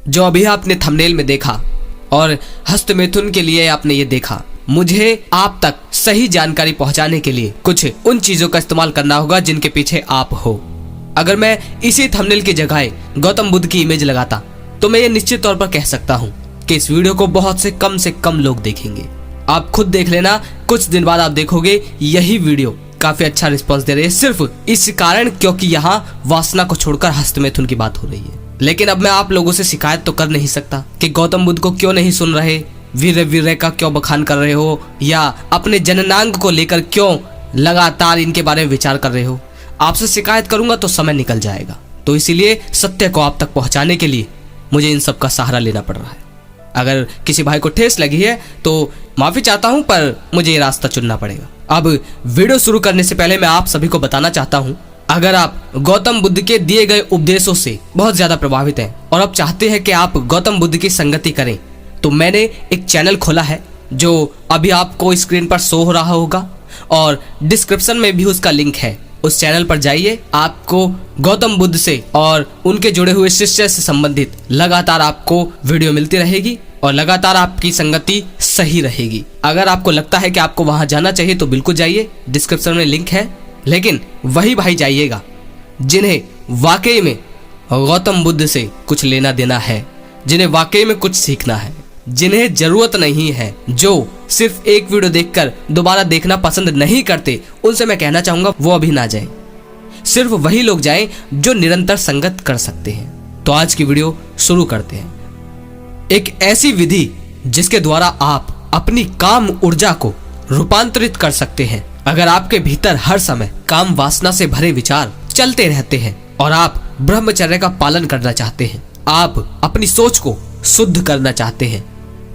जो अभी आपने थंबनेल में देखा और हस्तमैथुन के लिए आपने ये देखा, मुझे आप तक सही जानकारी पहुंचाने के लिए कुछ उन चीजों का इस्तेमाल करना होगा जिनके पीछे आप हो। अगर मैं इसी थंबनेल की जगह गौतम बुद्ध की इमेज लगाता तो मैं ये निश्चित तौर पर कह सकता हूँ कि इस वीडियो को बहुत से कम लोग देखेंगे। आप खुद देख लेना, कुछ दिन बाद आप देखोगे यही वीडियो काफी अच्छा रिस्पांस दे रही है, सिर्फ इस कारण क्योंकि यहाँ वासना को छोड़कर हस्तमैथुन की बात हो रही है। लेकिन अब मैं आप लोगों से शिकायत तो कर नहीं सकता कि गौतम बुद्ध को क्यों नहीं सुन रहे, वीर्य का क्यों बखान कर रहे हो, या अपने जननांग को लेकर क्यों लगातार इनके बारे में विचार कर रहे हो। आपसे शिकायत करूंगा तो समय निकल जाएगा, तो इसीलिए सत्य को आप तक पहुंचाने के लिए मुझे इन सब का सहारा लेना पड़ रहा है। अगर किसी भाई को ठेस लगी है तो माफी चाहता हूं, पर मुझे ये रास्ता चुनना पड़ेगा। अब वीडियो शुरू करने से पहले मैं आप सभी को बताना चाहता हूं, अगर आप गौतम बुद्ध के दिए गए उपदेशों से बहुत ज्यादा प्रभावित हैं और आप चाहते हैं कि आप गौतम बुद्ध की संगति करें, तो मैंने एक चैनल खोला है जो अभी आपको स्क्रीन पर शो हो रहा होगा और डिस्क्रिप्शन में भी उसका लिंक है। उस चैनल पर जाइए, आपको गौतम बुद्ध से और उनके जुड़े हुए शिष्य से संबंधित लगातार आपको वीडियो मिलती रहेगी और लगातार आपकी संगति सही रहेगी। अगर आपको लगता है कि आपको वहां जाना चाहिए तो बिल्कुल जाइए, डिस्क्रिप्शन में लिंक है। लेकिन वही भाई जाइएगा जिन्हें वाकई में गौतम बुद्ध से कुछ लेना देना है, जिन्हें वाकई में कुछ सीखना है, जिन्हें जरूरत नहीं है, जो सिर्फ एक वीडियो देखकर दोबारा देखना पसंद नहीं करते, उनसे मैं कहना चाहूंगा वो अभी ना जाएं। सिर्फ वही लोग जाएं जो निरंतर संगत कर सकते हैं। तो आज की वीडियो शुरू करते हैं। एक ऐसी विधि जिसके द्वारा आप अपनी काम ऊर्जा को रूपांतरित कर सकते हैं। अगर आपके भीतर हर समय काम वासना से भरे विचार चलते रहते हैं और आप ब्रह्मचर्य का पालन करना चाहते हैं, आप अपनी सोच को शुद्ध करना चाहते हैं,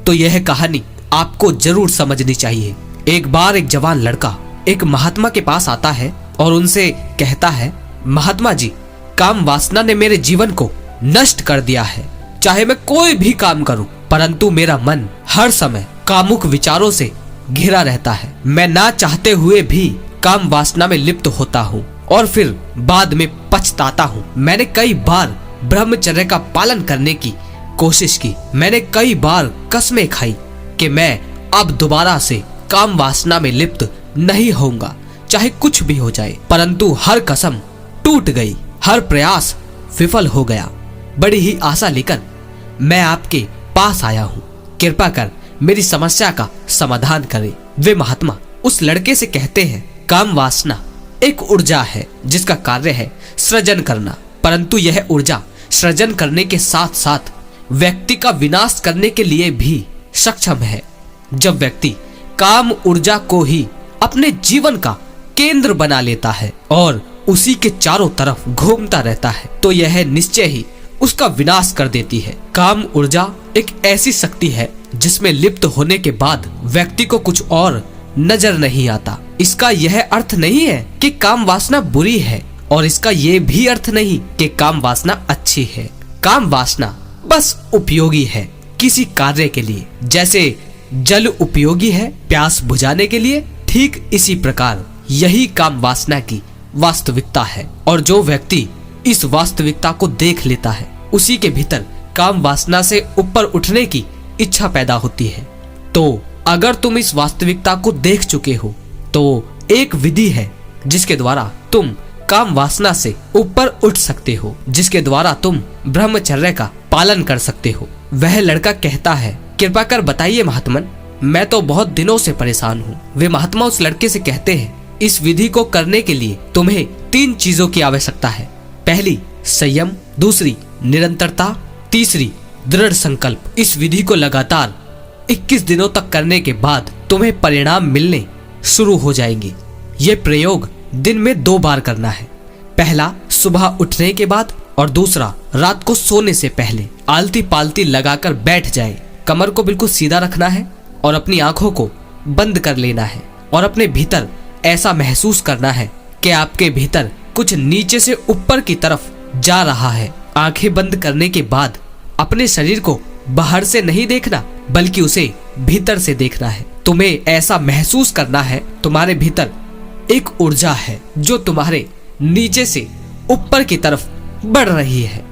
तो यह कहानी आपको जरूर समझनी चाहिए। एक बार एक जवान लड़का एक महात्मा के पास आता है और उनसे कहता है, महात्मा जी, काम वासना ने मेरे जीवन को नष्ट कर दिया है। चाहे मैं कोई भी काम करूं, परंतु मेरा मन हर समय कामुक विचारों से घिरा रहता है। मैं ना चाहते हुए भी काम वासना में लिप्त होता हूँ और फिर बाद में पछताता हूँ। मैंने कई बार ब्रह्मचर्य का पालन करने की कोशिश की, मैंने कई बार कसमें खाई कि मैं अब दोबारा से काम वासना में लिप्त नहीं होऊंगा, चाहे कुछ भी हो जाए, परंतु हर कसम टूट गई, हर प्रयास विफल हो गया। बड़ी ही आशा लेकर मैं आपके पास आया हूँ, कृपा कर मेरी समस्या का समाधान करें। वे महात्मा उस लड़के से कहते हैं, काम वासना एक ऊर्जा है जिसका कार्य है सृजन करना, परंतु यह ऊर्जा सृजन करने के साथ साथ व्यक्ति का विनाश करने के लिए भी सक्षम है। जब व्यक्ति काम ऊर्जा को ही अपने जीवन का केंद्र बना लेता है और उसी के चारों तरफ घूमता रहता है, तो यह निश्चय ही उसका विनाश कर देती है। काम ऊर्जा एक ऐसी शक्ति है जिसमें लिप्त होने के बाद व्यक्ति को कुछ और नजर नहीं आता। इसका यह अर्थ नहीं है कि काम वासना बुरी है और इसका यह भी अर्थ नहीं कि काम वासना अच्छी है। काम वासना बस उपयोगी है किसी कार्य के लिए, जैसे जल उपयोगी है प्यास बुझाने के लिए, ठीक इसी प्रकार यही काम वासना की वास्तविकता है। और जो व्यक्ति इस वास्तविकता को देख लेता है, उसी के भीतर काम वासना से ऊपर उठने की इच्छा पैदा होती है। तो अगर तुम इस वास्तविकता को देख चुके हो तो एक विधि है जिसके द्वारा तुम काम वासना से ऊपर उठ सकते हो, जिसके द्वारा तुम ब्रह्मचर्य का पालन कर सकते हो। वह लड़का कहता है, कृपा कर बताइए महात्मन, मैं तो बहुत दिनों से परेशान हूँ। वे महात्मा उस लड़के से कहते हैं, इस विधि को करने के लिए तुम्हें 3 चीजों की आवश्यकता है। पहली संयम, दूसरी निरंतरता, तीसरी दृढ़ संकल्प। इस विधि को लगातार 21 दिनों तक करने के बाद तुम्हें परिणाम मिलने शुरू हो जाएंगे। ये प्रयोग दिन में 2 बार करना है। पहला सुबह उठने के बाद और दूसरा रात को सोने से पहले। आलती पालती लगाकर बैठ जाए, कमर को बिल्कुल सीधा रखना है और अपनी आंखों को बंद कर लेना है और अपने भीतर ऐसा महसूस करना है कि आपके भीतर कुछ नीचे से ऊपर की तरफ जा रहा है। आंखें बंद करने के बाद अपने शरीर को बाहर से नहीं देखना, बल्कि उसे भीतर से देखना है। तुम्हें ऐसा महसूस करना है तुम्हारे भीतर एक ऊर्जा है जो तुम्हारे नीचे से ऊपर की तरफ बढ़ रही है।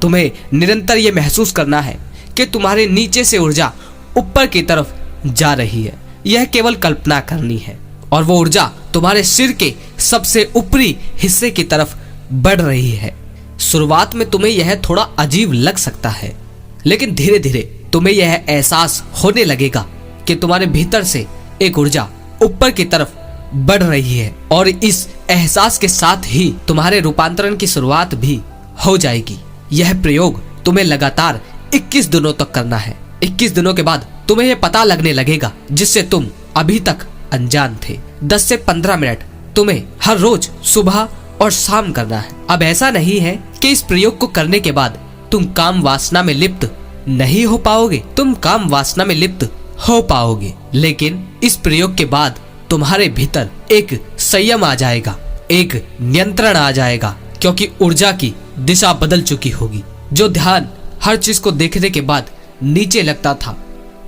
तुम्हें निरंतर ये महसूस करना है कि तुम्हारे नीचे से ऊर्जा ऊपर की तरफ जा रही है। यह केवल कल्पना करनी है और वो ऊर्जा तुम्हारे सिर के सबसे ऊपरी हिस्से की तरफ बढ़ रही है। शुरुआत में तुम्हें यह थोड़ा अजीब लग सकता है, लेकिन धीरे धीरे तुम्हें यह एहसास होने लगेगा कि तुम्हारे भीतर से एक ऊर्जा ऊपर की तरफ बढ़ रही है और इस एहसास के साथ ही तुम्हारे रूपांतरण की शुरुआत भी हो जाएगी। यह प्रयोग तुम्हें लगातार 21 दिनों तक करना है। 21 दिनों के बाद तुम्हें यह पता लगने लगेगा जिससे तुम अभी तक अनजान थे। 10 से 15 मिनट तुम्हें हर रोज सुबह और शाम करना है। अब ऐसा नहीं है कि इस प्रयोग को करने के बाद तुम काम वासना में लिप्त नहीं हो पाओगे, तुम काम वासना में लिप्त हो पाओगे, लेकिन इस प्रयोग के बाद तुम्हारे भीतर एक संयम आ जाएगा, एक नियंत्रण आ जाएगा, क्योंकि ऊर्जा की दिशा बदल चुकी होगी। जो ध्यान हर चीज को देखने के बाद नीचे लगता था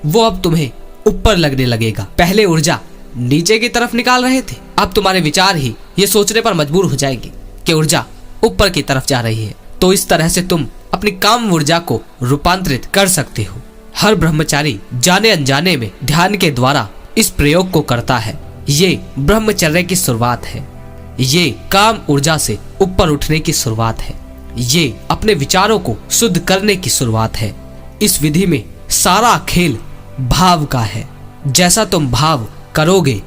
वो अब तुम्हें ऊपर लगने लगेगा। पहले ऊर्जा नीचे की तरफ निकाल रहे थे, अब तुम्हारे विचार ही ये सोचने पर मजबूर हो जाएंगे कि ऊर्जा ऊपर की तरफ जा रही है। तो इस तरह से तुम अपनी काम ऊर्जा को रूपांतरित कर सकते हो। हर ब्रह्मचारी जाने अनजाने में ध्यान के द्वारा इस प्रयोग को करता है। ये ब्रह्मचर्य की शुरुआत है, ये काम ऊर्जा से ऊपर उठने की शुरुआत है, ये अपने विचारों को शुद्ध करने की शुरुआत है। इस विधि में सारा खेल भाव का है। जैसा तुम भाव करोगे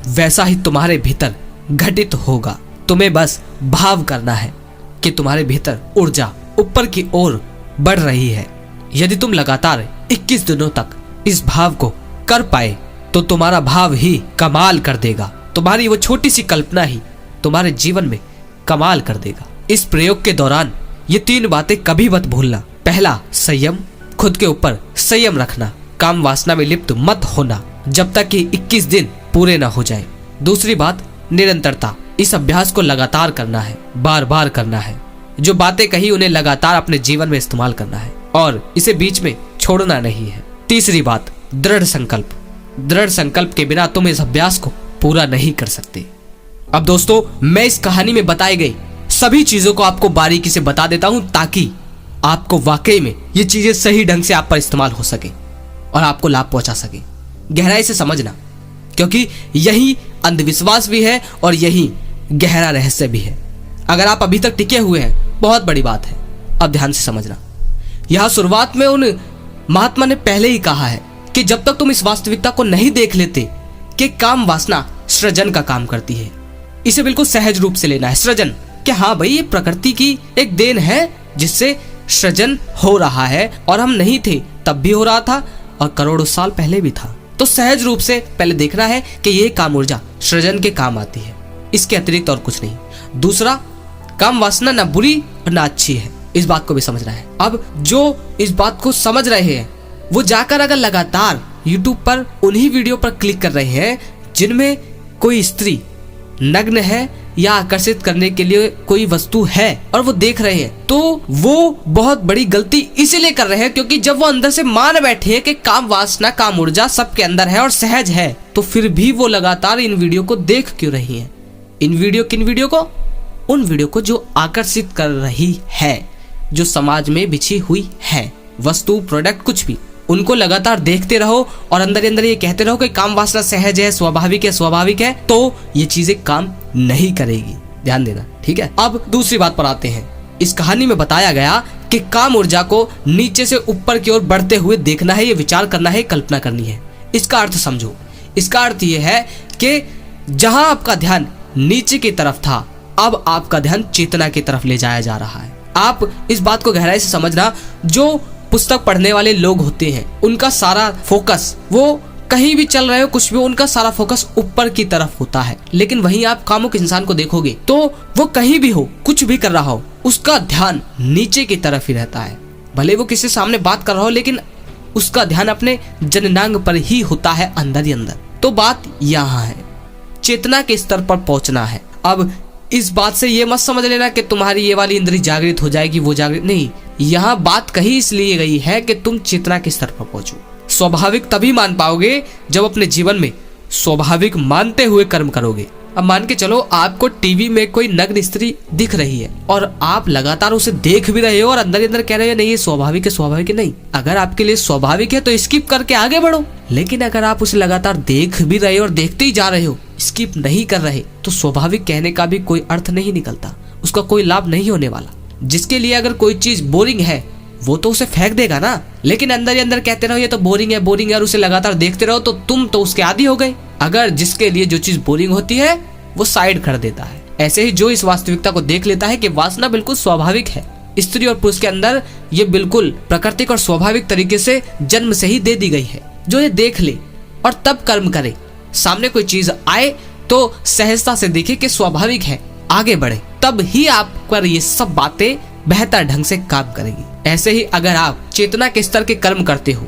वैसा ही तुम्हारे भीतर घटित होगा। तुम्हें बस भाव करना है कि तुम्हारे भीतर ऊर्जा ऊपर की ओर बढ़ रही है। यदि तुम लगातार 21 दिनों तक इस भाव को कर पाए तो तुम्हारा भाव ही कमाल कर देगा। तुम्हारी वो छोटी सी कल्पना ही तुम्हारे जीवन में कमाल कर देगा। इस प्रयोग के दौरान ये 3 बातें कभी मत भूलना। पहला, संयम, खुद के ऊपर संयम रखना, काम वासना में लिप्त मत होना जब तक कि 21 दिन पूरे ना हो जाए। दूसरी बात, निरंतरता। इस अभ्यास को लगातार करना है, बार बार करना है। जो बातें कही उन्हें लगातार अपने जीवन में इस्तेमाल करना है और इसे बीच में छोड़ना नहीं है। तीसरी बात, दृढ़ संकल्प। दृढ़ संकल्प के बिना तुम इस अभ्यास को पूरा नहीं कर सकते। अब दोस्तों, मैं इस कहानी में बताई गई सभी चीजों को आपको बारीकी से बता देता हूं ताकि आपको वाकई में ये चीजें सही ढंग से आप पर इस्तेमाल हो सके और आपको लाभ पहुंचा सके। गहराई से समझना, क्योंकि यही अंधविश्वास भी है और यही गहरा रहस्य भी है। अगर आप अभी तक टिके हुए हैं, बहुत बड़ी बात है। अब ध्यान से समझना। यह शुरुआत में उन महात्मा ने पहले ही कहा है कि जब तक तुम इस वास्तविकता को नहीं देख लेते कि काम वासना सृजन का काम करती है, इसे बिल्कुल सहज रूप से लेना है। सृजन कि हाँ भाई, ये प्रकृति की एक देन है जिससे सृजन हो रहा है और हम नहीं थे तब भी हो रहा था और करोड़ों साल पहले भी था। तो सहज रूप से पहले देखना है कि ये काम ऊर्जा सृजन के काम आती है, इसके अतिरिक्त और कुछ नहीं। दूसरा, काम वासना ना बुरी और ना अच्छी है, इस बात को भी समझना है। अब जो इस बात को समझ रहे हैं वो जाकर अगर लगातार YouTube पर उन्हीं वीडियो पर क्लिक कर रहे हैं जिनमें कोई स्त्री नग्न है या आकर्षित करने के लिए कोई वस्तु है और वो देख रहे हैं, तो वो बहुत बड़ी गलती इसीलिए कर रहे हैं क्योंकि जब वो अंदर से मान बैठे हैं कि काम वासना, काम ऊर्जा सबके अंदर है और सहज है, तो फिर भी वो लगातार इन वीडियो को देख क्यों रही हैं? किन वीडियो को? उन वीडियो को जो आकर्षित कर रही है, जो समाज में बिछी हुई है, वस्तु, प्रोडक्ट, कुछ भी, उनको लगातार देखते रहो और अंदर ही अंदर ये कहते रहो कि काम वासना सहज है, स्वाभाविक है, तो ये चीजें काम नहीं करेगी। ध्यान देना, ठीक है। अब दूसरी बात पर आते हैं। इस कहानी में बताया गया कि काम ऊर्जा को नीचे से ऊपर की ओर बढ़ते हुए देखना है, ये विचार करना है, कल्पना करनी है। इसका अर्थ समझो। इसका अर्थ ये है कि जहां आपका ध्यान नीचे की तरफ था, अब आपका ध्यान चेतना की तरफ ले जाया जा रहा है। आप इस बात को गहराई से समझना। जो पुस्तक पढ़ने वाले लोग होते हैं उनका सारा फोकस, वो कहीं भी चल रहे हो कुछ भी, उनका सारा फोकस ऊपर की तरफ होता है। लेकिन वहीं आप कामुक इंसान को देखोगे तो वो कहीं भी हो, कुछ भी कर रहा हो, उसका ध्यान नीचे की तरफ ही रहता है। भले वो किसी सामने बात कर रहा हो लेकिन उसका ध्यान अपने जननांग पर ही होता है, अंदर ही अंदर। तो बात यहाँ है, चेतना के स्तर पर पहुंचना है। अब इस बात से ये मत समझ लेना कि तुम्हारी ये वाली इंद्री जागृत हो जाएगी, वो जागृत नहीं। यहाँ बात कही इसलिए गई है कि तुम चेतना के स्तर पर पहुंचो। स्वाभाविक तभी मान पाओगे जब अपने जीवन में स्वाभाविक मानते हुए कर्म करोगे। अब मान के चलो आपको टीवी में कोई नग्न स्त्री दिख रही है और आप लगातार उसे देख भी रहे हो और अंदर ही अंदर कह रहे हो नहीं ये स्वाभाविक है नहीं। अगर आपके लिए स्वाभाविक है तो स्किप करके आगे बढ़ो, लेकिन अगर आप उसे लगातार देख भी रहे हो और देखते ही जा रहे हो, स्किप नहीं कर रहे, तो स्वाभाविक कहने का भी कोई अर्थ नहीं निकलता, उसका कोई लाभ नहीं होने वाला। जिसके लिए अगर कोई चीज बोरिंग है वो तो उसे फेंक देगा ना, लेकिन अंदर ही अंदर कहते रहो ये तो बोरिंग है और उसे लगातार देखते रहो तो तुम तो उसके आदी हो गए। अगर जिसके लिए जो चीज बोरिंग होती है वो साइड कर देता है। ऐसे ही जो इस वास्तविकता को देख लेता है कि वासना बिल्कुल स्वाभाविक है, स्त्री और पुरुष के अंदर ये बिल्कुल प्राकृतिक और स्वाभाविक तरीके से जन्म से ही दे दी गई है, जो ये देख ले और तब कर्म करे। सामने कोई चीज आए तो सहजता से देखे कि स्वाभाविक है, आगे बढ़े, तब ही आप पर ये सब बातें बेहतर ढंग से काम करेगी। ऐसे ही अगर आप चेतना के स्तर के कर्म करते हो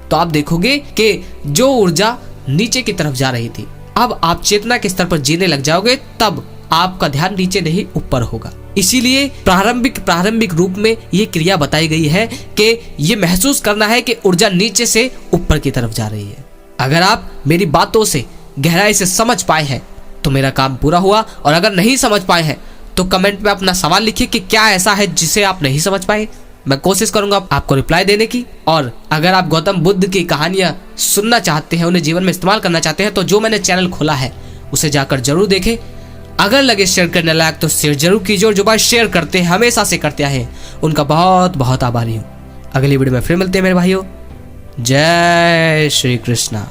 तो आप देखोगे कि जो ऊर्जा नीचे की तरफ जा रही थी, अब आप चेतना के स्तर पर जीने लग जाओगे, तब आपका ध्यान नीचे नहीं ऊपर होगा। इसीलिए प्रारंभिक रूप में ये क्रिया बताई गई है कि ये महसूस करना है कि ऊर्जा नीचे से ऊपर की तरफ जा रही है। अगर आप मेरी बातों से गहराई से समझ पाए हैं तो मेरा काम पूरा हुआ, और अगर नहीं समझ पाए हैं तो कमेंट में अपना सवाल लिखिए कि क्या ऐसा है जिसे आप नहीं समझ पाए। मैं कोशिश करूंगा आपको रिप्लाई देने की। और अगर आप गौतम बुद्ध की कहानियां सुनना चाहते हैं, उन्हें जीवन में इस्तेमाल करना चाहते हैं, तो जो मैंने चैनल खोला है उसे जाकर जरूर देखें। अगर लगे शेयर करने लायक तो शेयर जरूर कीजिए, और जो बात शेयर करते हैं हमेशा से करते हैं उनका बहुत बहुत आभारी हूँ। अगली वीडियो में फिर मिलते हैं मेरे भाइयों। जय श्री कृष्णा।